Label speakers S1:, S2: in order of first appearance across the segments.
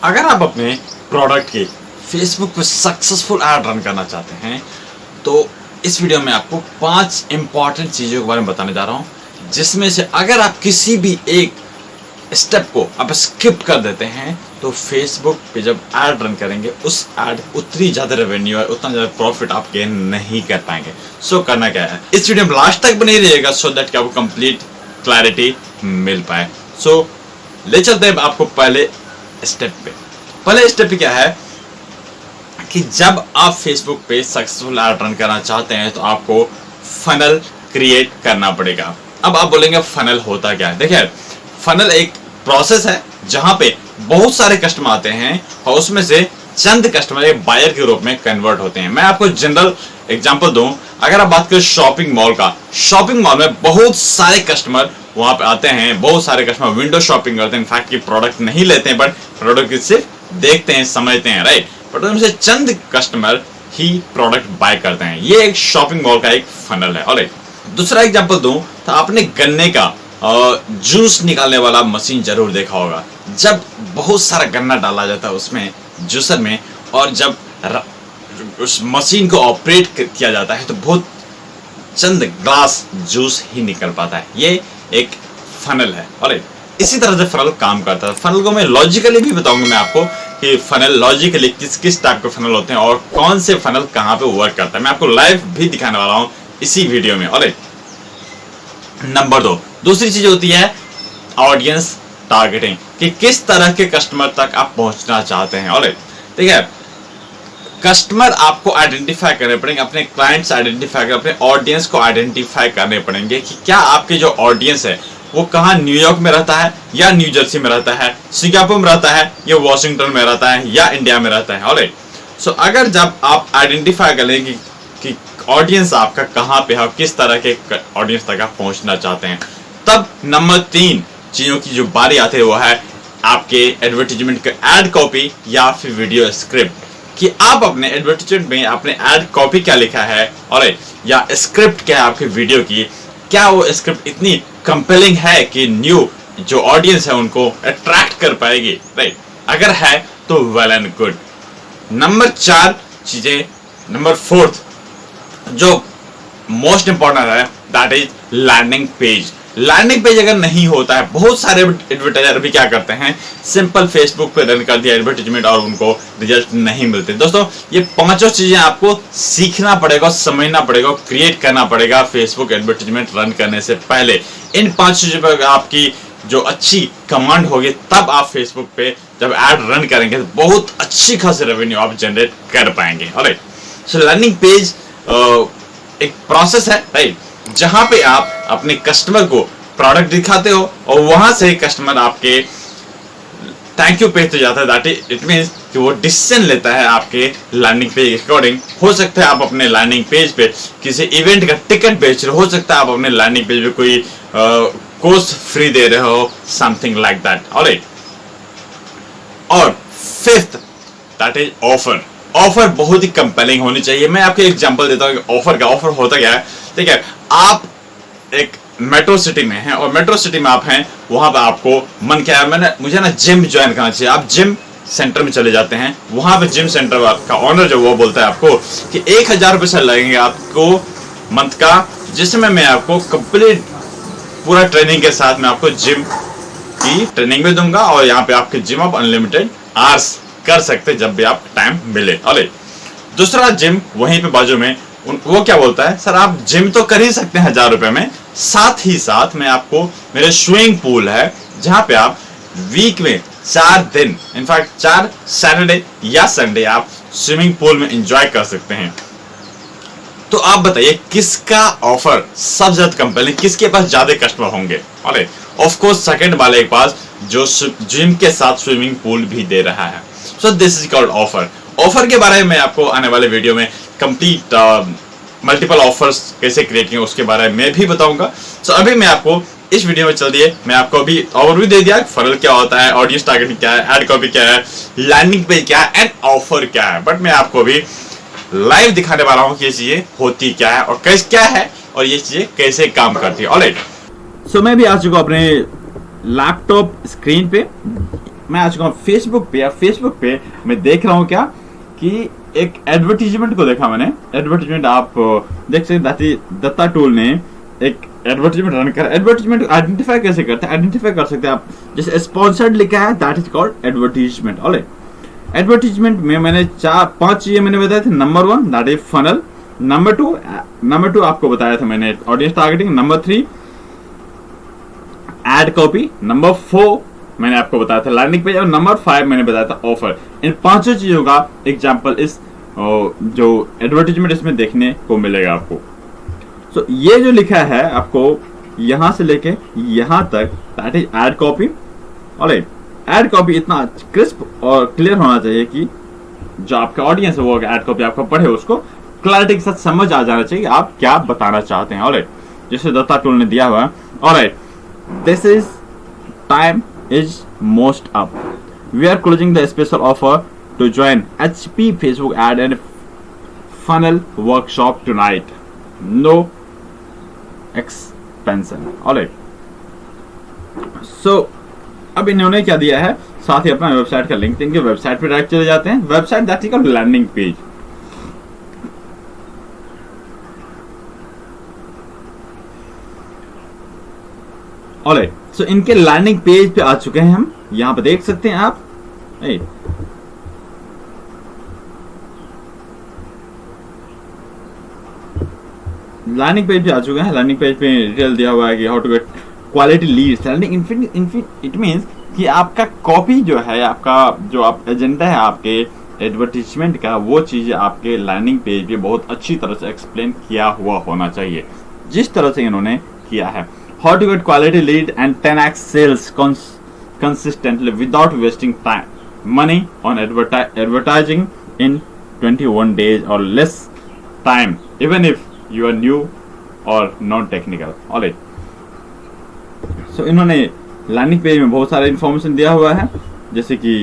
S1: अगर आप अपने प्रोडक्ट की फेसबुक पे सक्सेसफुल ऐड रन करना चाहते हैं तो इस वीडियो में आपको 5 इंपॉर्टेंट चीज़ों के बारे में बताने जा रहा हूं, जिसमें से अगर आप किसी भी एक स्टेप को आप स्किप कर देते हैं तो फेसबुक पे जब ऐड रन करेंगे उस ऐड उतनी ज़्यादा रेवेन्यू और उतना ज़्यादा प्रॉफिट आप गेन नहीं कर पाएंगे। सो करना क्या है, इस वीडियो में लास्ट तक बने रहिएगा सो दैट कि आपको कंप्लीट क्लैरिटी मिल पाए। सो ले चलते हैं आपको पहले स्टेप पे। पहले स्टेप क्या है कि जब आप फेसबुक पे सक्सेसफुल ऐड रन करना चाहते हैं तो आपको फनल क्रिएट करना पड़ेगा। अब आप बोलेंगे फनल होता क्या है? देखिए, फनल एक प्रोसेस है जहां पे बहुत सारे कस्टमर आते हैं और उसमें से चंद कस्टमर एक बायर के रूप में कन्वर्ट होते हैं। मैं आपको जनरल एग्जांपल दूं, अगर आप बात करें शॉपिंग मॉल का, शॉपिंग मॉल में बहुत सारे कस्टमर वहां पे आते हैं, बहुत सारे कस्टमर विंडो शॉपिंग करते हैं, इनफैक्ट की प्रोडक्ट नहीं लेते हैं बट प्रोडक्ट सिर्फ देखते हैं, समझते हैं, राइट। बट उनमें से चंद कस्टमर ही प्रोडक्ट बाय करते हैं। ये एक शॉपिंग मॉल का एक फनल है। ऑलराइट, दूसरा एग्जांपल दूं तो आपने गन्ने का जूस निकालने वाला मशीन जरूर देखा होगा। जब बहुत सारा गन्ना डाला जाता है उसमें जूसर में, और जब उस मशीन को ऑपरेट किया जाता है तो बहुत चंद ग्लास जूस ही निकल पाता है। ये एक फनल है। ऑलराइट, इसी तरह से फनल काम करता है। फनल को मैं लॉजिकली भी बताऊंगा मैं आपको कि फनल लॉजिकली किस किस टाइप के फनल होते हैं और कौन से फनल कहां पे वर्क करता है। मैं आपको लाइव भी दिखाने वाला हूं इसी वीडियो में। ऑलराइट, नंबर 2, दूसरी चीज होती है ऑडियंस टारगेटिंग, कि किस तरह के कस्टमर तक आप पहुंचना चाहते हैं। ऑलराइट, ठीक है, कस्टमर आपको आइडेंटिफाई करने पड़ेंगे, अपने क्लाइंट्स आइडेंटिफाई कर, अपने ऑडियंस को आइडेंटिफाई करने पड़ेंगे कि क्या आपके जो ऑडियंस है वो कहाँ न्यूयॉर्क में रहता है या न्यू जर्सी में रहता है, सिंगापुर में रहता है या वॉशिंगटन में रहता है या इंडिया में रहता है। ऑलराइट, सो अगर जब आप आइडेंटिफाई कर लेंगे कि ऑडियंस आपका कहाँ पे है और किस तरह के ऑडियंस तक आप पहुंचना चाहते हैं, तब नंबर 3 चीजों की जो बारी आती है वो है आपके एडवर्टीजमेंट का एड कॉपी या फिर वीडियो स्क्रिप्ट, कि आप अपने एडवर्टीजमेंट में आपने एड कॉपी क्या लिखा है और या स्क्रिप्ट क्या है आपके वीडियो की, क्या वो स्क्रिप्ट इतनी कंपेलिंग है कि न्यू जो ऑडियंस है उनको अट्रैक्ट कर पाएगी। राइट, अगर है तो वेल एंड गुड। नंबर 4 चीजें, नंबर 4 जो मोस्ट इंपॉर्टेंट है that is landing page. Landing page अगर नहीं होता है, बहुत सारे एडवर्टाइजर भी क्या करते हैं, सिंपल फेसबुक पे रन कर दिया एडवर्टाइजमेंट और उनको रिजल्ट नहीं मिलते। दोस्तों, ये 5 चीजें आपको सीखना पड़ेगा, समझना पड़ेगा, क्रिएट करना पड़ेगा फेसबुक एडवर्टाइजमेंट रन करने से पहले। इन 5 चीजों पर आपकी जो अच्छी कमांड होगी तब आप फेसबुक पे जब एड रन करेंगे तो बहुत अच्छी खासी रेवेन्यू आप जनरेट कर पाएंगे। ऑलराइट, सो लैंडिंग पेज एक प्रोसेस है, राइट, जहां पे आप अपने कस्टमर को प्रोडक्ट दिखाते हो और वहां से कस्टमर आपके थैंक यू पेज पे जाता है। दैट इट मींस कि वो डिसीजन लेता है आपके लैंडिंग पेज के अकॉर्डिंग। हो सकता है आप अपने लैंडिंग पेज पे किसी इवेंट का टिकट बेच रहे हो सकता है आप अपने लैंडिंग पेज पे कोई कोर्स फ्री दे रहे हो, समथिंग लाइक दैट। ऑलराइट, और 5th that is offer. Offer बहुत ही कंपेलिंग होनी चाहिए। मैं आपको एग्जांपल देता हूँ कि ऑफर का ऑफर होता क्या है। ठीक है, आप एक मेट्रो सिटी में हैं और मेट्रो सिटी में आप हैं, वहां पे आपको मन क्या है, मुझे ना जिम ज्वाइन करना चाहिए। आप जिम सेंटर में चले जाते हैं, वहां पे जिम सेंटर का ऑनर जो वो बोलता है आपको कि 1000 रुपये से लगेंगे आपको मंथ का, जिसमें मैं आपको कंप्लीट पूरा ट्रेनिंग के साथ मैं आपको जिम की ट्रेनिंग भी दूंगा और यहाँ पे आपके जिम आप अनलिमिटेड आवर्स कर सकते जब भी आप टाइम मिले। ऑलराइट, दूसरा जिम वहीं पे बाजू में, वो क्या बोलता है, सर आप जिम तो कर ही सकते हैं 1000 रुपए में, साथ ही साथ मैं आपको मेरे स्विमिंग पूल है जहां पे आप वीक में 4 दिन, इनफैक्ट 4 सैटरडे या संडे आप स्विमिंग पूल में एंजॉय कर सकते हैं। तो आप बताइए किसका ऑफर सबसे ज्यादा कंपेलिंग, किसके पास ज्यादा कस्टमर होंगे? ऑलराइट, ऑफ कोर्स सेकंड वाले के पास जो जिम के साथ स्विमिंग पूल भी दे रहा है। So this is called offer. Offer के बारे में आपको आने वाले वीडियो में कंप्लीट मल्टीपल ऑफर्स कैसे क्रिएट किए उसके बारे में भी बताऊंगा। सो अभी मैं आपको इस वीडियो में चल दिए, मैं आपको अभी ओवरव्यू दे दिया, फनल क्या होता है, ऑडियंस टारगेटिंग क्या है, एड कॉपी क्या है, लैंडिंग पेज क्या है एंड ऑफर क्या है। बट मैं आपको अभी लाइव दिखाने वाला हूँ कि ये चीजें होती क्या है और कैसे क्या है और ये चीजें कैसे काम करती है। ऑलराइट, सो मैं भी आ चुका अपने लैपटॉप स्क्रीन पे। मैं आ चुका हूँ फेसबुक पे। या फेसबुक पे मैं देख रहा हूँ क्या कि एक एडवर्टीजमेंट को देखा मैंने। एडवर्टीजमेंट आप देख सकते दत्ता टूल ने एक एडवर्टीजमेंट रन कर। एडवर्टीजमेंट आइडेंटिफाई कैसे करते हैं, आइडेंटिफाई कर सकते हैं आप। जैसे स्पॉन्सर्ड लिखा है, that is called advertisement. Alright, advertisement में मैंने 4-5 चीजें मैंने बताई थी। Number 1 that is funnel, number 2 आपको बताया था मैंने audience targeting, number 3 ad copy, number 4 मैंने आपको बताया था लैंडिंग पेज, और नंबर 5 मैंने बताया था ऑफर। इन पांचों चीजों का एग्जांपल इस जो एडवर्टीजमेंट इसमें देखने को मिलेगा आपको। सो ये जो लिखा है आपको यहां से लेके यहां तक, that is ad copy. Alright, ad copy इतना क्रिस्प और क्लियर होना चाहिए कि जो आपका ऑडियंस है वो एड कॉपी आपको पढ़े उसको क्लैरिटी के साथ समझ आ जाना चाहिए आप क्या बताना चाहते हैं। ऑलराइट, जैसे दत्ता टूल ने दिया हुआ है। Alright, this is time is most up. We are closing the special offer to join HP Facebook ad and funnel workshop tonight. No expansion. Alright. So अब इन्होंने क्या दिया है, साथ ही अपना वेबसाइट का लिंक देंगे। वेबसाइट पे डायरेक्ट चले जाते हैं। Website that is called landing page. Alright, so इनके लैंडिंग पेज पे आ चुके हैं हम। यहां पे देख सकते हैं आप। लैंडिंग पेज पे आ चुके हैं। लैंडिंग पेज पे डिटेल दिया हुआ है कि how to get quality leads. Landing it means कि आपका कॉपी जो है, आपका जो आप एजेंडा है आपके एडवर्टीजमेंट का, वो चीजें आपके लैंडिंग पेज पे बहुत अच्छी तरह से एक्सप्लेन किया हुआ होना चाहिए, जिस तरह से इन्होंने किया है। How to get quality lead and 10x sales consistently without wasting time, money on advertising in 21 days or less time, even if you are new or non-technical. Alright. So इन्होंने लैंडिंग पेज में बहुत सारा information दिया हुआ है, जैसे कि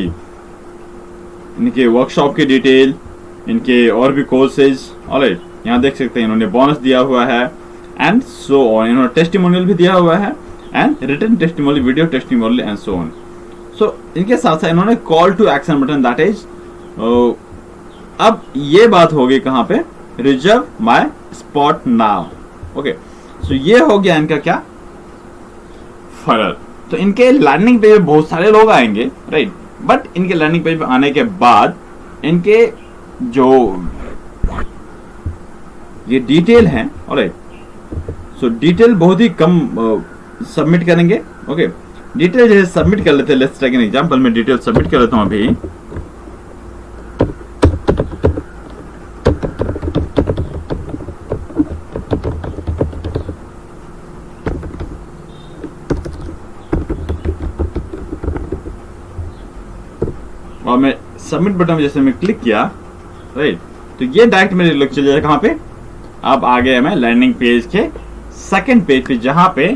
S1: इनके वर्कशॉप की डिटेल, इनके और भी कोर्सेज। ऑलराइट, यहाँ देख सकते हैं इन्होंने बोनस दिया हुआ है एंड सो ऑन। इन्होंने टेस्टिमोनियल भी दिया हुआ है and written testimonial, video testimonial and so on. So इनके साथ साथ इन्होंने call to action button, that is अब ये बात होगी कहां पे, reserve my spot now. Okay, so ये हो गया इनका क्या, फनल। तो इनके लैंडिंग पेज पे बहुत सारे लोग आएंगे, राइट, बट इनके लैंडिंग पेज पे आने के बाद इनके जो ये डिटेल है, ऑलराइट, सो डिटेल बहुत ही कम सबमिट करेंगे। ओके, डिटेल जैसे सबमिट कर लेते हैं। लेट्स टेक एन एग्जांपल, मैं डिटेल सबमिट कर लेता हूं अभी। और मैं सबमिट बटन जैसे मैं क्लिक किया, राइट, तो ये डायरेक्ट मेरे लोग चले जाए कहां पे, अब आ गया मैं लैंडिंग पेज के सेकंड पेज पे, जहां पे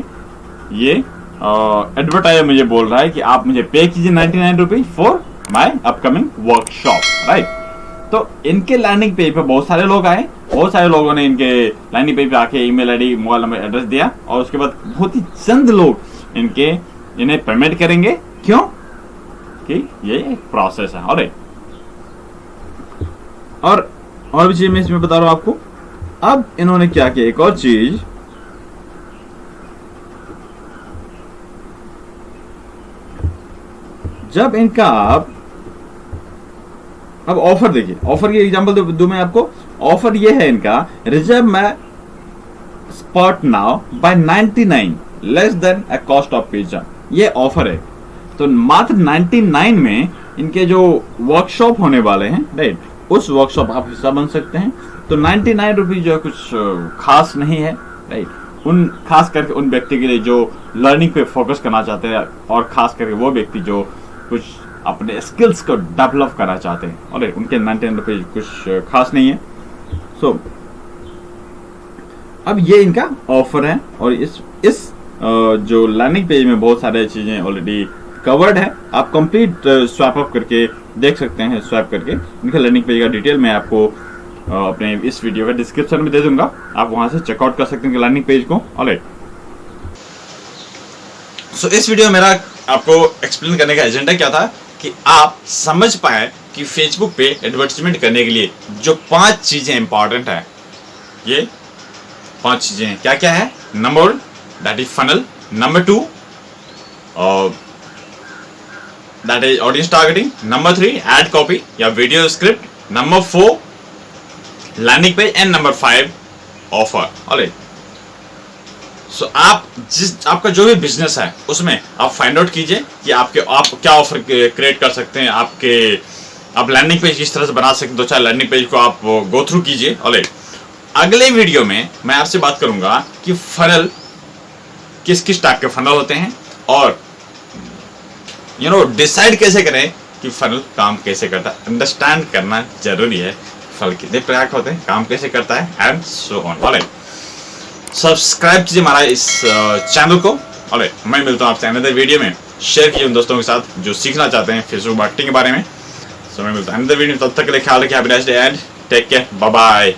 S1: ये एडवर्टाइजर मुझे बोल रहा है कि आप मुझे पे कीजिए 99 rupees for my upcoming workshop, right. तो इनके लैंडिंग पेज पे बहुत सारे लोग आए, बहुत सारे लोगों ने इनके लैंडिंग पेज पे आके email ID, mobile number, address दिया, और उसके बाद बहुत ही चंद लोग इन्हें पेमेंट करेंगे। क्यों कि ये एक प्रोसेस है। और भी चीज मैं इसमें बता रहा हूं आपको। अब इन्होंने क्या किया, एक और चीज, जब इनका अब ऑफर देखिए, ऑफर की एग्जांपल दूं मैं आपको। ऑफर ये है इनका, reserve my spot now by 99 less than a cost of pizza. ये ऑफर है। तो मात्र 99 में इनके जो वर्कशॉप होने वाले हैं, राइट, उस वर्कशॉप आप हिस्सा बन सकते हैं। तो 99 रुपीज जो है कुछ खास नहीं है, राइट, उन खास करके उन व्यक्ति के लिए जो लर्निंग पे फोकस करना चाहते हैं, और खास करके वो व्यक्ति जो कुछ अपने स्किल्स को डेवलप करना चाहते हैं, और उनके 99 रुपीज कुछ खास नहीं है। सो अब ये इनका ऑफर है, और इस जो लर्निंग पेज में बहुत सारे चीजें ऑलरेडी कवर्ड है। आप कंप्लीट स्वैप अप करके देख सकते हैं, स्वैप करके इनके लर्निंग पेज का डिटेल मैं आपको अपने इस वीडियो का डिस्क्रिप्शन में दे दूंगा, आप वहां से चेकआउट कर सकते हैं लर्निंग पेज को। ऑलराइट, सो इस वीडियो में मेरा आपको एक्सप्लेन करने का एजेंडा क्या था कि आप समझ पाए कि फेसबुक पे एडवर्टीजमेंट करने के लिए जो 5 चीजें इंपॉर्टेंट है, ये 5 चीजें क्या क्या है। Number 1 that is funnel, number 2 that is audience targeting, number 3 ad copy या video script, number 4 landing page and number 5 offer. Alright, so आपका जो भी बिजनेस है उसमें आप फाइंड आउट कीजिए कि आप क्या ऑफर क्रिएट कर सकते हैं, आप लैंडिंग पेज किस तरह से बना सकते हैं। 2-4 लैंडिंग पेज को आप गो थ्रू कीजिए। ऑलराइट, अगले वीडियो में मैं आपसे बात करूंगा कि फनल किस किस टाइप के फनल होते हैं और डिसाइड कैसे करें कि फनल काम कैसे करता है। अंडरस्टैंड करना जरूरी है, फल कितने प्रकार होते हैं, काम कैसे करता है and so on. Alright, subscribe कीजिए हमारा इस चैनल को। ऑलराइट, मैं मिलता हूँ आपसे अनदर वीडियो में। शेयर कीजिए उन दोस्तों के साथ जो सीखना चाहते हैं फेसबुक मार्केटिंग के बारे में। सो मैं मिलता हूँ अनदर वीडियो में, तब तक के लिए ख्याल रखिए। Have a nice day and take care, bye bye.